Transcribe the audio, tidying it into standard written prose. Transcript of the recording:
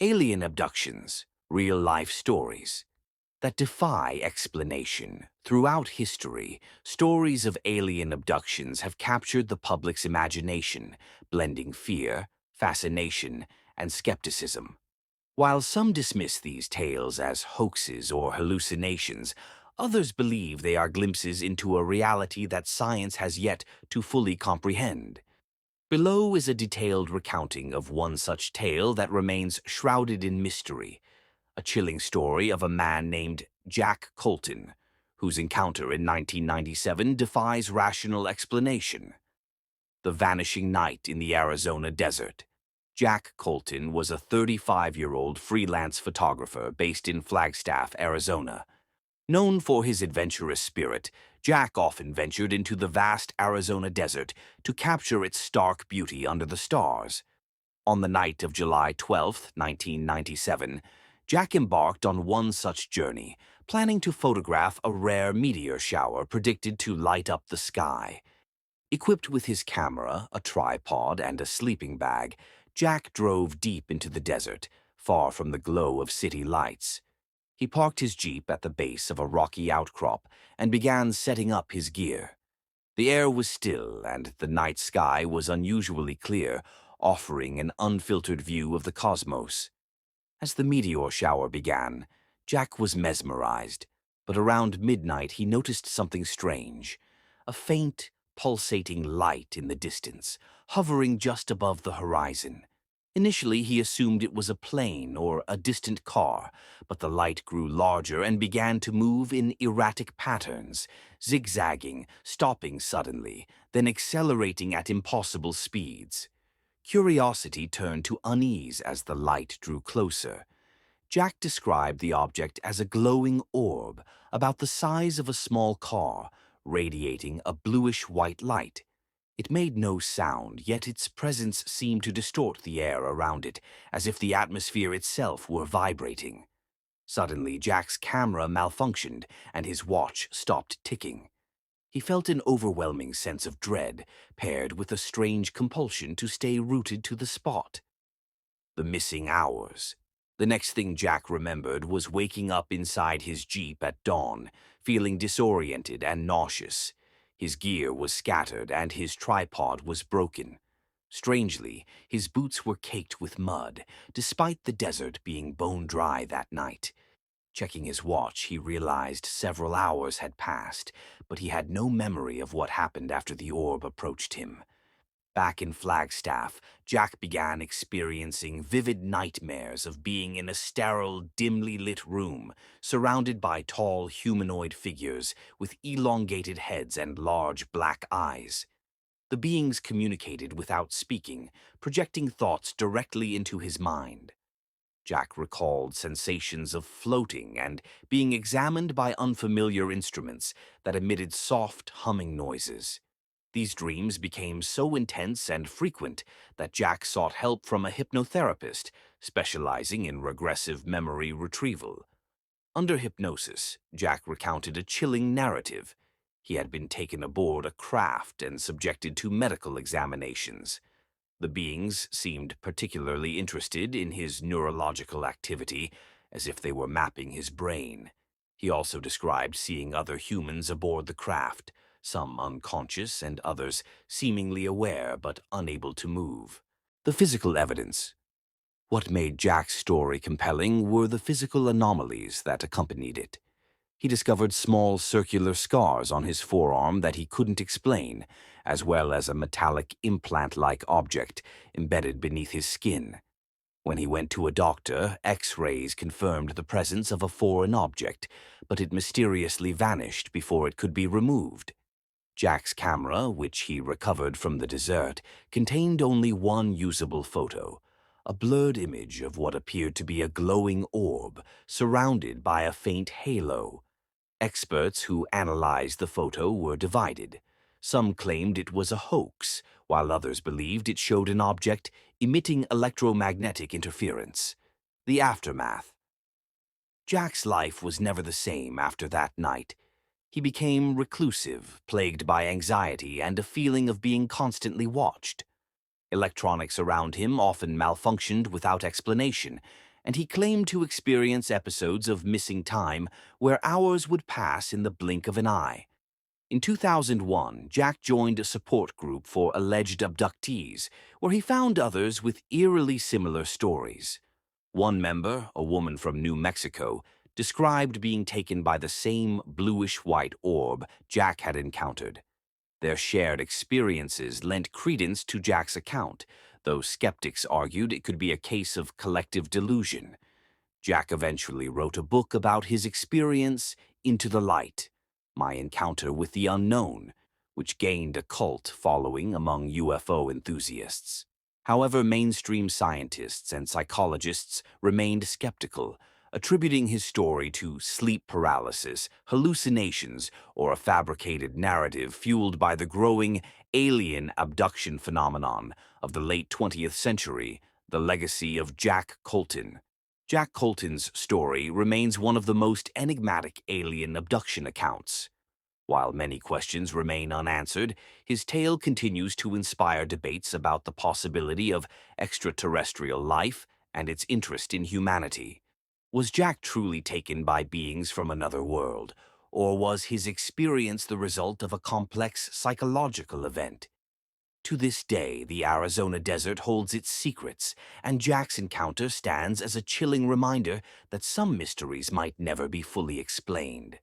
Alien abductions, real-life stories that defy explanation. Throughout history, stories of alien abductions have captured the public's imagination, blending fear, fascination, and skepticism. While some dismiss these tales as hoaxes or hallucinations, others believe they are glimpses into a reality that science has yet to fully comprehend. Below is a detailed recounting of one such tale that remains shrouded in mystery, a chilling story of a man named Jack Colton, whose encounter in 1997 defies rational explanation. The vanishing night in the Arizona desert. Jack Colton was a 35-year-old freelance photographer based in Flagstaff, Arizona. Known for his adventurous spirit, Jack often ventured into the vast Arizona desert to capture its stark beauty under the stars. On the night of July 12, 1997, Jack embarked on one such journey, planning to photograph a rare meteor shower predicted to light up the sky. Equipped with his camera, a tripod, and a sleeping bag, Jack drove deep into the desert, far from the glow of city lights. He parked his Jeep at the base of a rocky outcrop and began setting up his gear. The air was still, and the night sky was unusually clear, offering an unfiltered view of the cosmos. As the meteor shower began, Jack was mesmerized, but around midnight he noticed something strange. A faint, pulsating light in the distance, hovering just above the horizon. Initially, he assumed it was a plane or a distant car, but the light grew larger and began to move in erratic patterns, zigzagging, stopping suddenly, then accelerating at impossible speeds. Curiosity turned to unease as the light drew closer. Jack described the object as a glowing orb about the size of a small car, radiating a bluish-white light. It made no sound, yet its presence seemed to distort the air around it, as if the atmosphere itself were vibrating. Suddenly, Jack's camera malfunctioned, and his watch stopped ticking. He felt an overwhelming sense of dread, paired with a strange compulsion to stay rooted to the spot. The missing hours. The next thing Jack remembered was waking up inside his Jeep at dawn, feeling disoriented and nauseous. His gear was scattered and his tripod was broken. Strangely, his boots were caked with mud, despite the desert being bone dry that night. Checking his watch, he realized several hours had passed, but he had no memory of what happened after the orb approached him. Back in Flagstaff, Jack began experiencing vivid nightmares of being in a sterile, dimly lit room, surrounded by tall humanoid figures with elongated heads and large black eyes. The beings communicated without speaking, projecting thoughts directly into his mind. Jack recalled sensations of floating and being examined by unfamiliar instruments that emitted soft, humming noises. These dreams became so intense and frequent that Jack sought help from a hypnotherapist specializing in regressive memory retrieval. Under hypnosis, Jack recounted a chilling narrative. He had been taken aboard a craft and subjected to medical examinations. The beings seemed particularly interested in his neurological activity, as if they were mapping his brain. He also described seeing other humans aboard the craft, some unconscious and others seemingly aware but unable to move. The physical evidence. What made Jack's story compelling were the physical anomalies that accompanied it. He discovered small circular scars on his forearm that he couldn't explain, as well as a metallic implant-like object embedded beneath his skin. When he went to a doctor, X-rays confirmed the presence of a foreign object, but it mysteriously vanished before it could be removed. Jack's camera, which he recovered from the desert, contained only one usable photo, a blurred image of what appeared to be a glowing orb surrounded by a faint halo. Experts who analyzed the photo were divided. Some claimed it was a hoax, while others believed it showed an object emitting electromagnetic interference. The aftermath. Jack's life was never the same after that night. He became reclusive, plagued by anxiety and a feeling of being constantly watched. Electronics around him often malfunctioned without explanation, and he claimed to experience episodes of missing time where hours would pass in the blink of an eye. In 2001, Jack joined a support group for alleged abductees, where he found others with eerily similar stories. One member, a woman from New Mexico, described being taken by the same bluish-white orb Jack had encountered. Their shared experiences lent credence to Jack's account, though skeptics argued it could be a case of collective delusion. Jack eventually wrote a book about his experience, Into the Light, My Encounter with the Unknown, which gained a cult following among UFO enthusiasts. However, mainstream scientists and psychologists remained skeptical, attributing his story to sleep paralysis, hallucinations, or a fabricated narrative fueled by the growing alien abduction phenomenon of the late 20th century, the legacy of Jack Colton. Jack Colton's story remains one of the most enigmatic alien abduction accounts. While many questions remain unanswered, his tale continues to inspire debates about the possibility of extraterrestrial life and its interest in humanity. Was Jack truly taken by beings from another world, or was his experience the result of a complex psychological event? To this day, the Arizona desert holds its secrets, and Jack's encounter stands as a chilling reminder that some mysteries might never be fully explained.